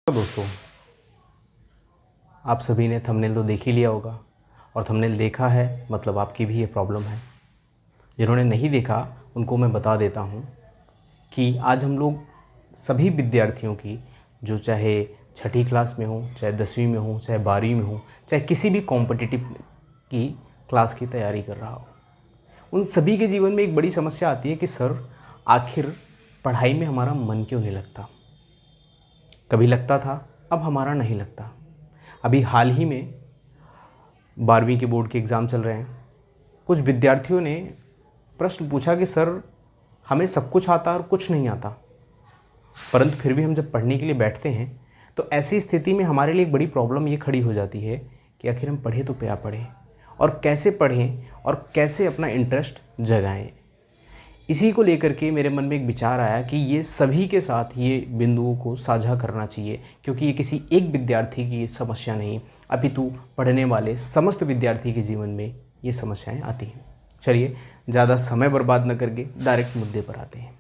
तो दोस्तों, आप सभी ने थंबनेल तो देख ही लिया होगा और थंबनेल देखा है मतलब आपकी भी ये प्रॉब्लम है। जिन्होंने नहीं देखा उनको मैं बता देता हूँ कि आज हम लोग सभी विद्यार्थियों की, जो चाहे छठी क्लास में हो, चाहे 10वीं में हो, चाहे 12वीं में हो, चाहे किसी भी कॉम्पिटिटिव की क्लास की तैयारी कर रहा हो, उन सभी के जीवन में एक बड़ी समस्या आती है कि सर आखिर पढ़ाई में हमारा मन क्यों नहीं लगता। कभी लगता था, अब हमारा नहीं लगता। अभी हाल ही में 12वीं के बोर्ड के एग्ज़ाम चल रहे हैं। कुछ विद्यार्थियों ने प्रश्न पूछा कि सर हमें सब कुछ आता और कुछ नहीं आता, परंतु फिर भी हम जब पढ़ने के लिए बैठते हैं तो ऐसी स्थिति में हमारे लिए एक बड़ी प्रॉब्लम ये खड़ी हो जाती है कि आखिर हम पढ़े तो क्या पढ़ें और कैसे पढ़ें और कैसे अपना इंटरेस्ट जगाएं। इसी को लेकर के मेरे मन में एक विचार आया कि ये सभी के साथ ये बिंदुओं को साझा करना चाहिए, क्योंकि ये किसी एक विद्यार्थी की समस्या नहीं, अपितु पढ़ने वाले समस्त विद्यार्थी के जीवन में ये समस्याएं आती हैं। चलिए ज़्यादा समय बर्बाद न करके डायरेक्ट मुद्दे पर आते हैं।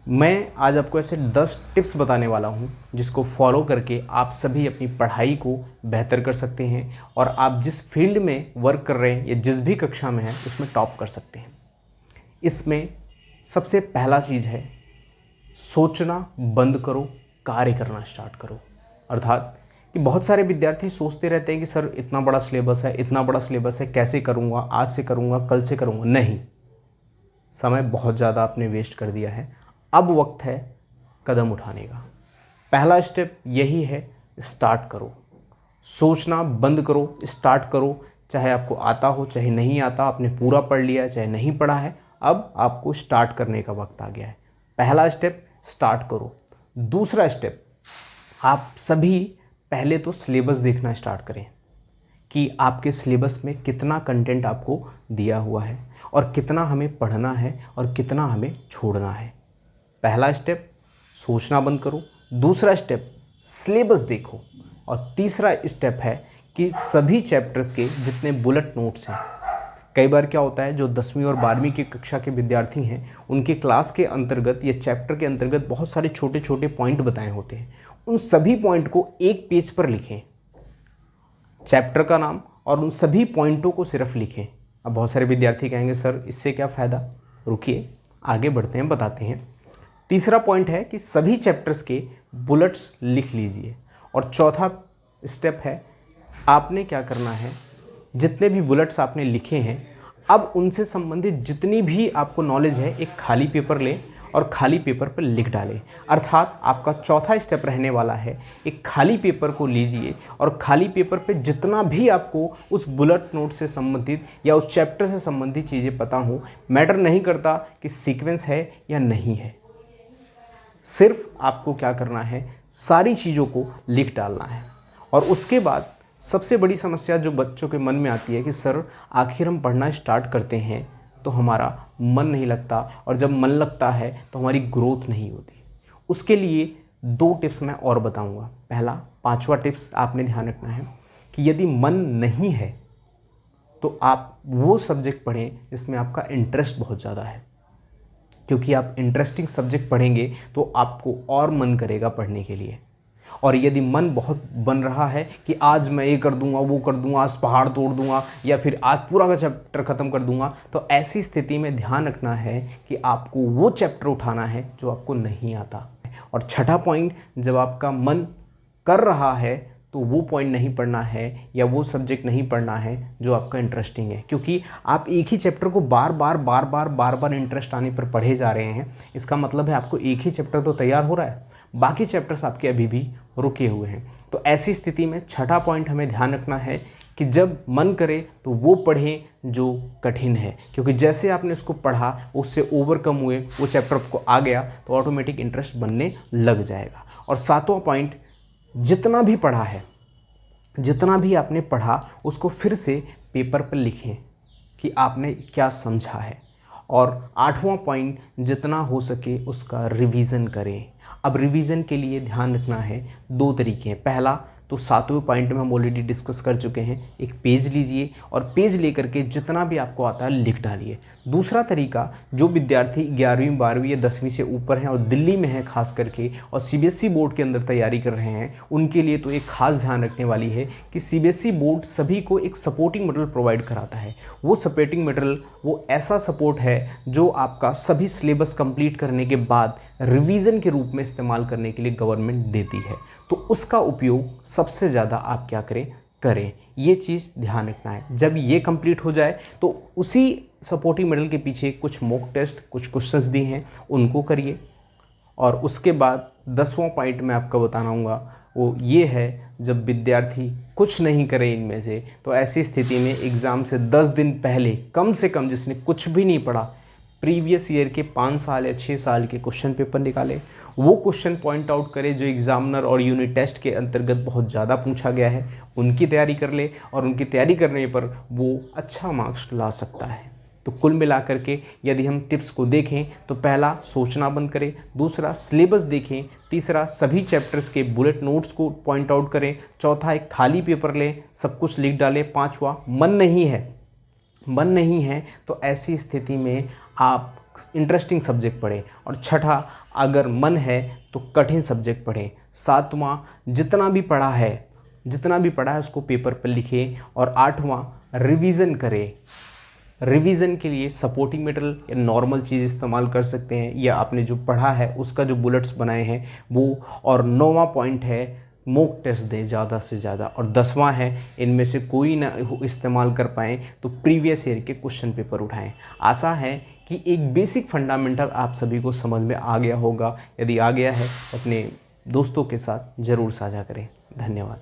मैं आज आपको ऐसे 10 टिप्स बताने वाला हूं जिसको फॉलो करके आप सभी अपनी पढ़ाई को बेहतर कर सकते हैं और आप जिस फील्ड में वर्क कर रहे हैं या जिस भी कक्षा में हैं उसमें टॉप कर सकते हैं। इसमें सबसे पहला चीज़ है, सोचना बंद करो, कार्य करना स्टार्ट करो। अर्थात कि बहुत सारे विद्यार्थी सोचते रहते हैं कि सर इतना बड़ा सिलेबस है, इतना बड़ा सिलेबस है, कैसे करूँगा, आज से करूँगा, कल से करूँगा। नहीं, समय बहुत ज़्यादा आपने वेस्ट कर दिया है। अब वक्त है कदम उठाने का। पहला स्टेप यही है, स्टार्ट करो। सोचना बंद करो, स्टार्ट करो। चाहे आपको आता हो चाहे नहीं आता, आपने पूरा पढ़ लिया चाहे नहीं पढ़ा है, अब आपको स्टार्ट करने का वक्त आ गया है। पहला स्टेप स्टार्ट करो। दूसरा स्टेप, आप सभी पहले तो सिलेबस देखना स्टार्ट करें कि आपके सिलेबस में कितना कंटेंट आपको दिया हुआ है और कितना हमें पढ़ना है और कितना हमें छोड़ना है। पहला स्टेप सोचना बंद करो, दूसरा स्टेप सिलेबस देखो और तीसरा स्टेप है कि सभी चैप्टर्स के जितने बुलेट नोट्स हैं। कई बार क्या होता है, जो 10वीं और 12वीं की कक्षा के विद्यार्थी हैं उनके क्लास के अंतर्गत या चैप्टर के अंतर्गत बहुत सारे छोटे छोटे पॉइंट बताए होते हैं। उन सभी पॉइंट को एक पेज पर लिखें, चैप्टर का नाम और उन सभी पॉइंटों को सिर्फ लिखें। अब बहुत सारे विद्यार्थी कहेंगे सर इससे क्या फ़ायदा, रुकिए आगे बढ़ते हैं, बताते हैं। तीसरा पॉइंट है कि सभी चैप्टर्स के बुलेट्स लिख लीजिए। और चौथा स्टेप है, आपने क्या करना है, जितने भी बुलेट्स आपने लिखे हैं अब उनसे संबंधित जितनी भी आपको नॉलेज है एक खाली पेपर लें और खाली पेपर पर लिख डालें। अर्थात आपका चौथा स्टेप रहने वाला है, एक खाली पेपर को लीजिए और खाली पेपर पे जितना भी आपको उस बुलेट नोट से संबंधित या उस चैप्टर से संबंधित चीज़ें पता हो, मैटर नहीं करता कि सीक्वेंस है या नहीं है, सिर्फ आपको क्या करना है, सारी चीज़ों को लिख डालना है। और उसके बाद सबसे बड़ी समस्या जो बच्चों के मन में आती है कि सर आखिर हम पढ़ना स्टार्ट करते हैं तो हमारा मन नहीं लगता और जब मन लगता है तो हमारी ग्रोथ नहीं होती। उसके लिए 2 टिप्स मैं और बताऊंगा। पहला, 5वां टिप्स आपने ध्यान रखना है कि यदि मन नहीं है तो आप वो सब्जेक्ट पढ़ें जिसमें आपका इंटरेस्ट बहुत ज़्यादा है, क्योंकि आप इंटरेस्टिंग सब्जेक्ट पढ़ेंगे तो आपको और मन करेगा पढ़ने के लिए। और यदि मन बहुत बन रहा है कि आज मैं ये कर दूंगा, वो कर दूंगा, आज पहाड़ तोड़ दूंगा या फिर आज पूरा का चैप्टर ख़त्म कर दूंगा, तो ऐसी स्थिति में ध्यान रखना है कि आपको वो चैप्टर उठाना है जो आपको नहीं आता। और छठा पॉइंट, जब आपका मन कर रहा है तो वो पॉइंट नहीं पढ़ना है या वो सब्जेक्ट नहीं पढ़ना है जो आपका इंटरेस्टिंग है, क्योंकि आप एक ही चैप्टर को बार बार इंटरेस्ट आने पर पढ़े जा रहे हैं। इसका मतलब है आपको एक ही चैप्टर तो तैयार हो रहा है, बाकी चैप्टर्स आपके अभी भी रुके हुए हैं। तो ऐसी स्थिति में छठा पॉइंट हमें ध्यान रखना है कि जब मन करे तो वो पढ़ें जो कठिन है, क्योंकि जैसे आपने उसको पढ़ा उससे ओवरकम हुए, वो चैप्टर आपको आ गया तो ऑटोमेटिक इंटरेस्ट बनने लग जाएगा। और 7वां पॉइंट, जितना भी पढ़ा है, जितना भी आपने पढ़ा उसको फिर से पेपर पर लिखें कि आपने क्या समझा है। और 8वां पॉइंट, जितना हो सके उसका रिवीजन करें। अब रिवीजन के लिए ध्यान रखना है, 2 तरीके हैं। पहला तो 7वें पॉइंट में हम ऑलरेडी डिस्कस कर चुके हैं। एक पेज लीजिए और पेज लेकर के जितना भी आपको आता है लिख डालिए। दूसरा तरीका, जो विद्यार्थी 11वीं 12वीं या 10वीं से ऊपर हैं और दिल्ली में हैं खास करके, और सीबीएसई बोर्ड के अंदर तैयारी कर रहे हैं, उनके लिए तो एक खास ध्यान रखने वाली है कि सीबीएसई बोर्ड सभी को एक सपोर्टिंग मटेरियल प्रोवाइड कराता है। वो सपोर्टिंग मटेरियल वो ऐसा सपोर्ट है जो आपका सभी सिलेबस कंप्लीट करने के बाद रिवीजन के रूप में इस्तेमाल करने के लिए गवर्नमेंट देती है। तो उसका उपयोग सबसे ज़्यादा आप क्या करें, ये चीज़ ध्यान रखना है। जब ये कंप्लीट हो जाए तो उसी सपोर्टिंग मटेरियल के पीछे कुछ मॉक टेस्ट, कुछ क्वेश्चंस दिए हैं, उनको करिए। और उसके बाद 10वां पॉइंट मैं आपको बताऊंगा वो ये है, जब विद्यार्थी कुछ नहीं करे इनमें से, तो ऐसी स्थिति में एग्ज़ाम से 10 दिन पहले कम से कम जिसने कुछ भी नहीं पढ़ा, प्रीवियस ईयर के 5 साल या 6 साल के क्वेश्चन पेपर निकाले, वो क्वेश्चन पॉइंट आउट करे जो एग्जामिनर और यूनिट टेस्ट के अंतर्गत बहुत ज़्यादा पूछा गया है, उनकी तैयारी कर ले और उनकी तैयारी करने पर वो अच्छा मार्क्स ला सकता है। तो कुल मिलाकर के यदि हम टिप्स को देखें तो पहला, सोचना बंद करें। दूसरा, सिलेबस देखें। तीसरा, सभी चैप्टर्स के बुलेट नोट्स को पॉइंट आउट करें। चौथा, एक खाली पेपर लें, सब कुछ लिख डालें। पांचवा, मन नहीं है तो ऐसी स्थिति में आप इंटरेस्टिंग सब्जेक्ट पढ़ें। और छठा, अगर मन है तो कठिन सब्जेक्ट पढ़ें। सातवां, जितना भी पढ़ा है उसको पेपर पर लिखें। और आठवां, रिवीजन करें। रिवीजन के लिए सपोर्टिंग मटेरियल या नॉर्मल चीज़ इस्तेमाल कर सकते हैं, या आपने जो पढ़ा है उसका जो बुलेट्स बनाए हैं वो। और 9वां पॉइंट है, मॉक टेस्ट दें ज़्यादा से ज़्यादा। और 10वां है, इनमें से कोई ना इस्तेमाल कर पाएँ तो प्रीवियस ईयर के क्वेश्चन पेपर उठाएं। आशा है कि एक बेसिक फंडामेंटल आप सभी को समझ में आ गया होगा। यदि आ गया है तो अपने दोस्तों के साथ ज़रूर साझा करें। धन्यवाद।